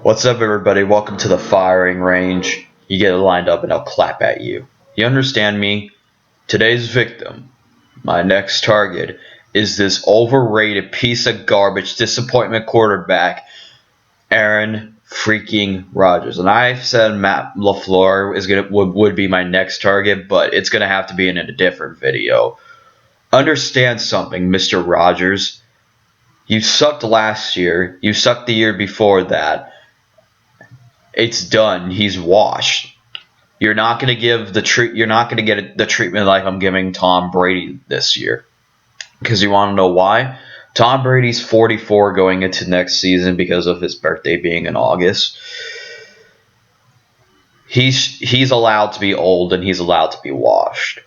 What's up, everybody? Welcome to the firing range. You get lined up and I'll clap at you. You understand me? Today's victim, my next target, is this overrated piece of garbage disappointment quarterback, Aaron freaking Rodgers. And I've said Matt LaFleur would be my next target, but it's gonna have to be in a different video. Understand something, Mr. Rodgers. You sucked last year. You sucked the year before that. It's done. He's washed. You're not going to give You're not going to get the treatment like I'm giving Tom Brady this year. Because you want to know why? Tom Brady's 44 going into next season because of his birthday being in August. He's allowed to be old and he's allowed to be washed.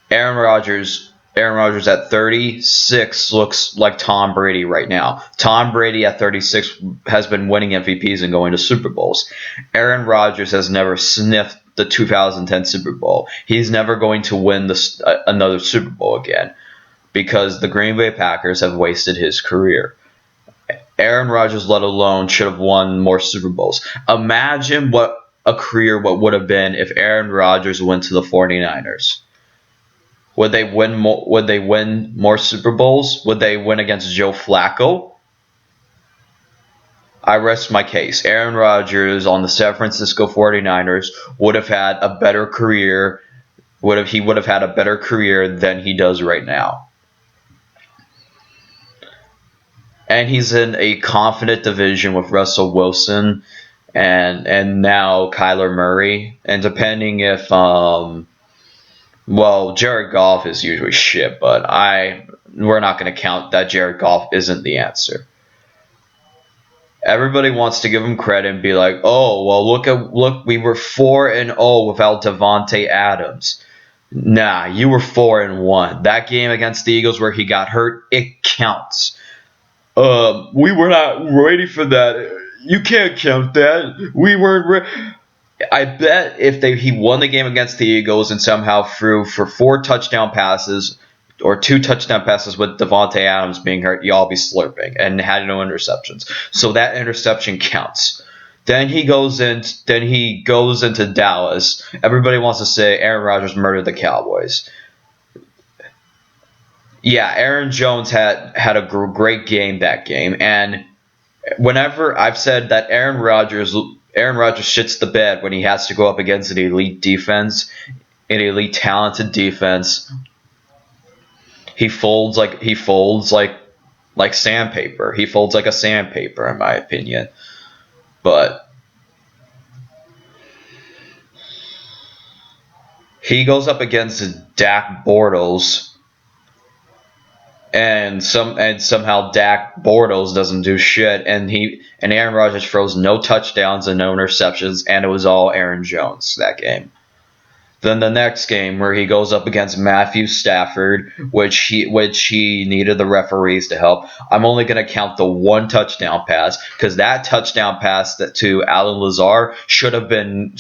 Aaron Rodgers at 36 looks like Tom Brady right now. Tom Brady at 36 has been winning MVPs and going to Super Bowls. Aaron Rodgers has never sniffed the 2010 Super Bowl. He's never going to win another Super Bowl again because the Green Bay Packers have wasted his career. Aaron Rodgers, let alone, should have won more Super Bowls. Imagine what would have been if Aaron Rodgers went to the 49ers. Would they win more? Would they win more Super Bowls? Would they win against Joe Flacco? I rest my case. Aaron Rodgers on the San Francisco 49ers would have had a better career. He would have had a better career than he does right now. And he's in a confident division with Russell Wilson and now Kyler Murray. And depending if Jared Goff is usually shit, but we're not going to count that Jared Goff isn't the answer. Everybody wants to give him credit and be like, "Oh, well, look, we were 4-0 without Davante Adams." Nah, you were 4-1. That game against the Eagles where he got hurt, it counts. We were not ready for that. You can't count that. We weren't ready. I bet if he won the game against the Eagles and somehow threw for 4 touchdown passes or 2 touchdown passes with Davante Adams being hurt, y'all be slurping and had no interceptions. So that interception counts. Then he goes into Dallas. Everybody wants to say Aaron Rodgers murdered the Cowboys. Yeah, Aaron Jones had a great game that game, and whenever I've said that Aaron Rodgers shits the bed when he has to go up against an elite defense, an elite talented defense. He folds like sandpaper. He folds like a sandpaper, in my opinion. But he goes up against Dak Bortles, and somehow Dak Bortles doesn't do shit, and Aaron Rodgers throws no touchdowns and no interceptions, and it was all Aaron Jones that game. Then the next game where he goes up against Matthew Stafford, which he needed the referees to help. I'm only going to count the 1 touchdown pass because that touchdown pass to Alan Lazar should have been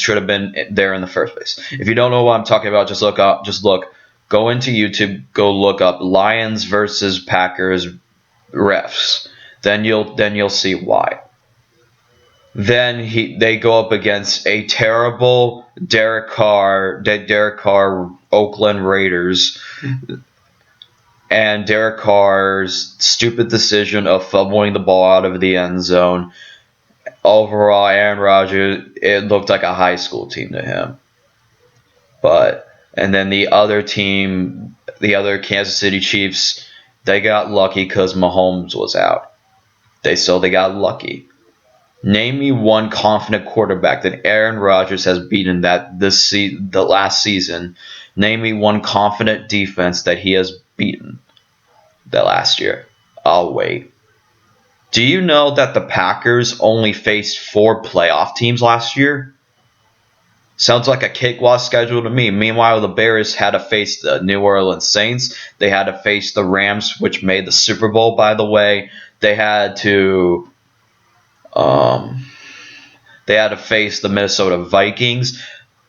there in the first place. If you don't know what I'm talking about, just look. Go into YouTube, go look up Lions versus Packers refs. Then you'll see why. Then they go up against a terrible Derek Carr Oakland Raiders, and Derek Carr's stupid decision of fumbling the ball out of the end zone. Overall, Aaron Rodgers, it looked like a high school team to him. And then the other team, the other Kansas City Chiefs, they got lucky because Mahomes was out. They got lucky. Name me one confident quarterback that Aaron Rodgers has beaten the last season. Name me one confident defense that he has beaten that last year. I'll wait. Do you know that the Packers only faced 4 playoff teams last year? Sounds like a cakewalk schedule to me. Meanwhile, the Bears had to face the New Orleans Saints. They had to face the Rams, which made the Super Bowl, by the way. They had to face the Minnesota Vikings.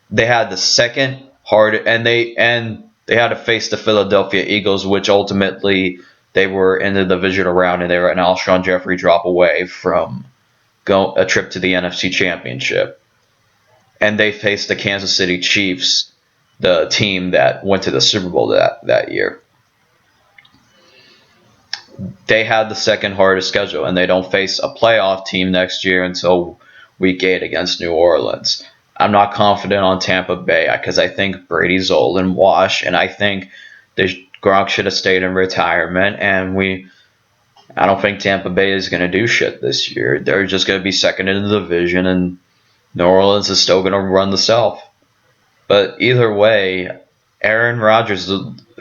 They had the second hard, and they had to face the Philadelphia Eagles, which ultimately they were in the divisional round, and they were an Alshon Jeffrey drop away from go a trip to the NFC Championship, and they faced the Kansas City Chiefs, the team that went to the Super Bowl that year. They had the second hardest schedule, and they don't face a playoff team next year until Week 8 against New Orleans. I'm not confident on Tampa Bay because I think Brady's old and washed, and I think Gronk should have stayed in retirement, and I don't think Tampa Bay is going to do shit this year. They're just going to be second in the division, and New Orleans is still going to run the South. But either way, Aaron Rodgers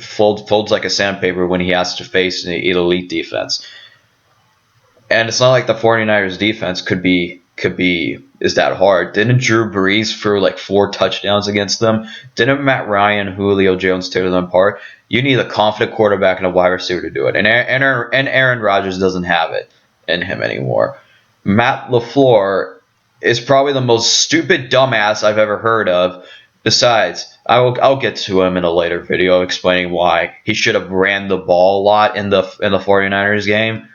folds like a sandpaper when he has to face an elite defense. And it's not like the 49ers defense is that hard. Didn't Drew Brees throw like 4 touchdowns against them? Didn't Matt Ryan, Julio Jones tear them apart? You need a confident quarterback and a wide receiver to do it. And Aaron Rodgers doesn't have it in him anymore. Matt LaFleur is probably the most stupid dumbass I've ever heard of. Besides, I'll get to him in a later video explaining why he should have ran the ball a lot in the 49ers game.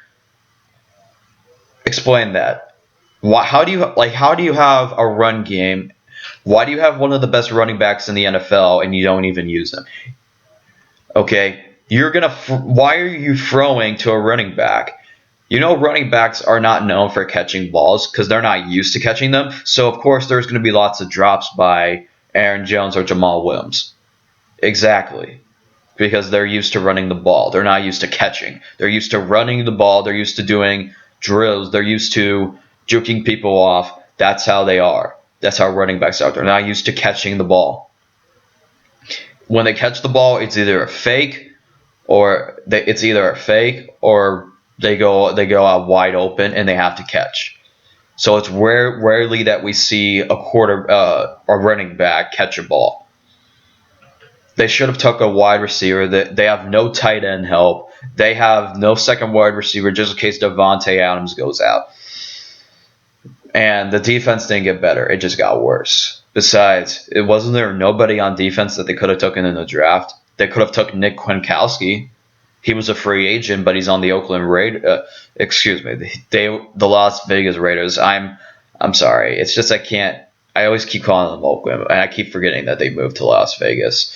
Explain that. How do you have a run game? Why do you have one of the best running backs in the NFL and you don't even use him? Okay, why are you throwing to a running back? You know running backs are not known for catching balls because they're not used to catching them. So, of course, there's going to be lots of drops by Aaron Jones or Jamal Williams. Exactly. Because they're used to running the ball. They're not used to catching. They're used to running the ball. They're used to doing drills. They're used to juking people off. That's how they are. That's how running backs are. They're not used to catching the ball. When they catch the ball, it's either a fake or they go out wide open and they have to catch. So it's rarely that we see a running back catch a ball. They should have took a wide receiver. They have no tight end help. They have no second wide receiver just in case Devontae Adams goes out. And the defense didn't get better. It just got worse. Besides, wasn't there nobody on defense that they could have taken in the draft? They could have took Nick Kwiatkowski. He was a free agent, but he's on the Oakland Raiders. The Las Vegas Raiders. I'm sorry. It's just I always keep calling them Oakland, and I keep forgetting that they moved to Las Vegas.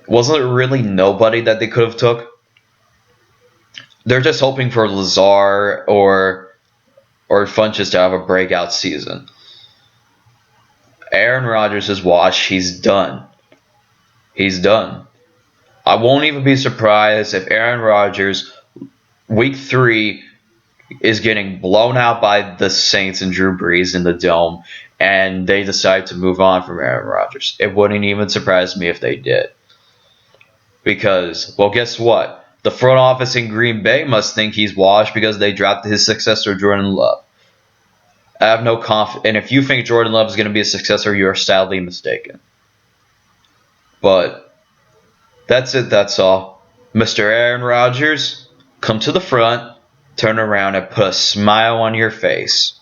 Wasn't there really nobody that they could have took? They're just hoping for Lazar or Funches to have a breakout season. Aaron Rodgers is washed. He's done. He's done. I won't even be surprised if Aaron Rodgers, week 3, is getting blown out by the Saints and Drew Brees in the Dome, and they decide to move on from Aaron Rodgers. It wouldn't even surprise me if they did. Because, well, guess what? The front office in Green Bay must think he's washed because they drafted his successor, Jordan Love. I have no confidence. And if you think Jordan Love is going to be a successor, you're sadly mistaken. But that's it. That's all. Mr. Aaron Rodgers, come to the front, turn around, and put a smile on your face.